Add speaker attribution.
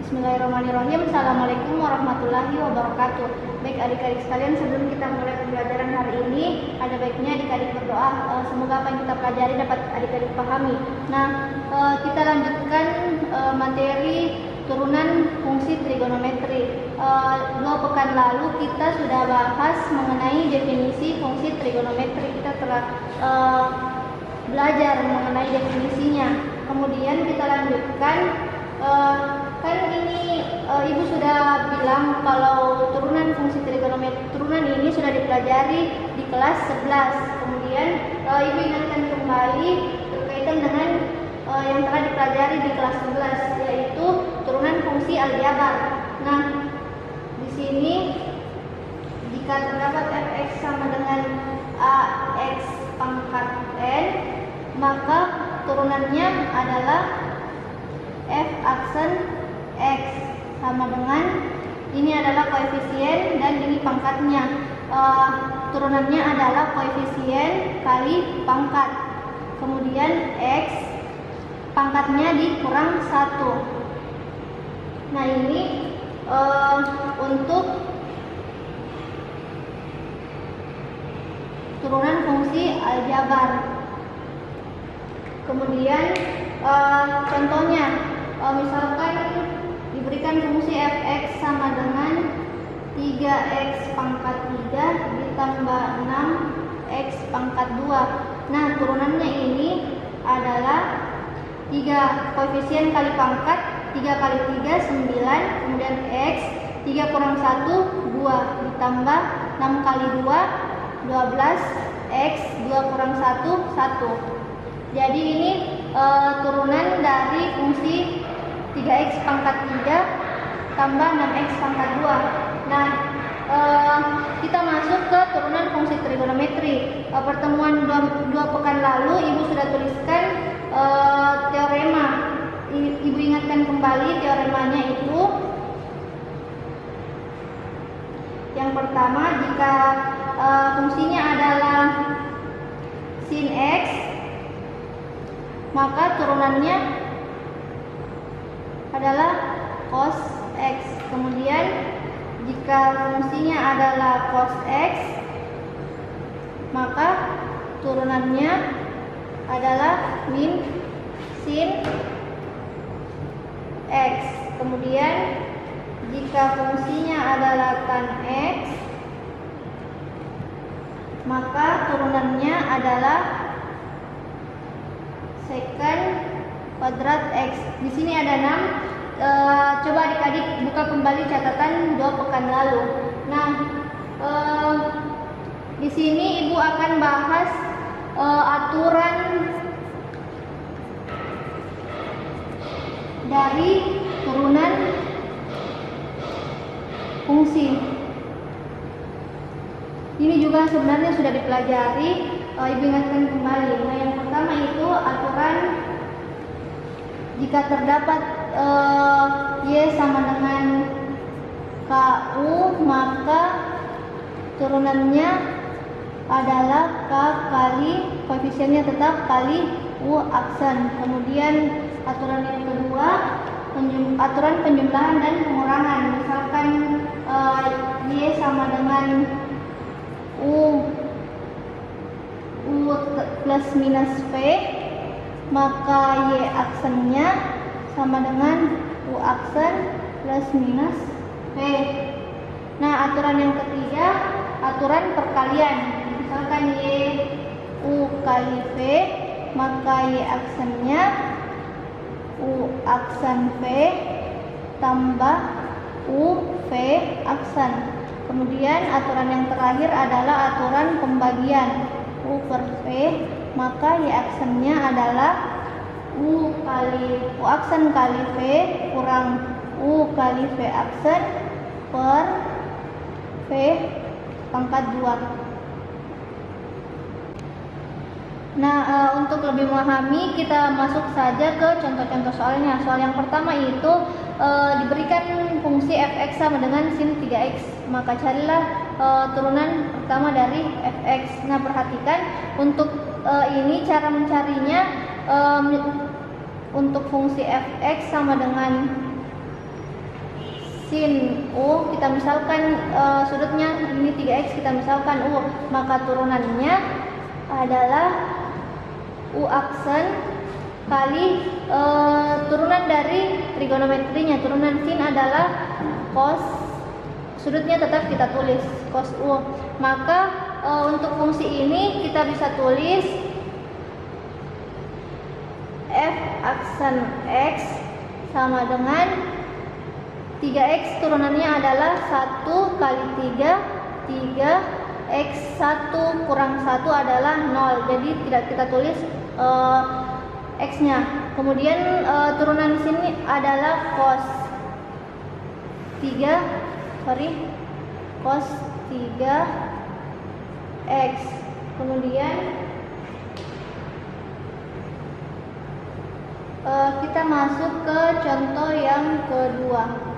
Speaker 1: Bismillahirrahmanirrahim. Assalamualaikum warahmatullahi wabarakatuh. Baik adik-adik sekalian, sebelum kita mulai pembelajaran hari ini, ada baiknya adik-adik berdoa. Semoga apa yang kita pelajari dapat adik-adik pahami. Nah, kita lanjutkan materi turunan fungsi trigonometri. 2 pekan lalu kita sudah bahas mengenai definisi fungsi trigonometri. Kita telah belajar mengenai definisinya. Kemudian kita lanjutkan. Kan ini ibu sudah bilang kalau turunan fungsi trigonometri, turunan ini sudah dipelajari di kelas 11. Kemudian ibu ingatkan kembali berkaitan dengan yang telah dipelajari di kelas 11, yaitu turunan fungsi aljabar. Nah, di sini jika terdapat fx sama dengan ax pangkat n, maka turunannya adalah f aksen x sama dengan ini adalah koefisien dan ini pangkatnya. Turunannya adalah koefisien kali pangkat, kemudian x pangkatnya dikurang 1. Nah, ini untuk turunan fungsi aljabar. Kemudian contohnya, misalkan diberikan fungsi fx sama dengan 3x pangkat 3 ditambah 6x pangkat 2. Nah, turunannya ini adalah 3 koefisien kali pangkat, 3 kali 3 9, kemudian x 3 kurang 1 2 ditambah 6 kali 2 12, x 2 kurang 1 1. Jadi ini turunan dari fungsi 3x pangkat 3 tambah 6x pangkat 2. Nah, kita masuk ke turunan fungsi trigonometri. Pertemuan 2 pekan lalu ibu sudah tuliskan teorema. Ibu ingatkan kembali teoremanya itu. Yang pertama, jika fungsinya adalah sin x, maka turunannya adalah cos x. Kemudian jika fungsinya adalah cos x, maka turunannya adalah min sin x. Kemudian jika fungsinya adalah tan x, maka turunannya adalah secant kuadrat x. Di sini ada 6. Coba adik-adik buka kembali catatan 2 pekan lalu. Nah, di sini ibu akan bahas aturan dari turunan fungsi. Ini juga sebenarnya sudah dipelajari. Ibu ingatkan kembali. Nah, yang pertama itu aturan jika terdapat y sama dengan ku, maka turunannya adalah k kali koefisiennya tetap kali u aksen. Kemudian aturan yang kedua, aturan penjumlahan dan pengurangan. Misalkan y sama dengan u plus minus v, maka y aksennya sama dengan u aksen plus minus v. Nah, aturan yang ketiga, aturan perkalian. Misalkan y u kali v, maka y aksennya u aksen v tambah u v aksen. Kemudian aturan yang terakhir adalah aturan pembagian. U per v, maka y aksennya adalah u aksen kali v kurang u kali v aksen per v pangkat 2. Nah, untuk lebih memahami, kita masuk saja ke contoh-contoh soalnya. Soal yang pertama itu diberikan fungsi fx sama dengan sin 3x, maka carilah turunan pertama dari fx. Nah, perhatikan untuk ini cara mencarinya. Untuk fungsi fx sama dengan sin U, kita misalkan sudutnya ini 3x, kita misalkan U, maka turunannya adalah U aksen kali turunan dari trigonometrinya. Turunan sin adalah cos, sudutnya tetap kita tulis cos U. Maka untuk fungsi ini kita bisa tulis f aksen x sama dengan 3x turunannya adalah 1 kali 3, 3x1 kurang 1 adalah 0. Jadi tidak kita tulis x-nya. Kemudian turunan sini adalah cos 3x. Kemudian kita masuk ke contoh yang kedua.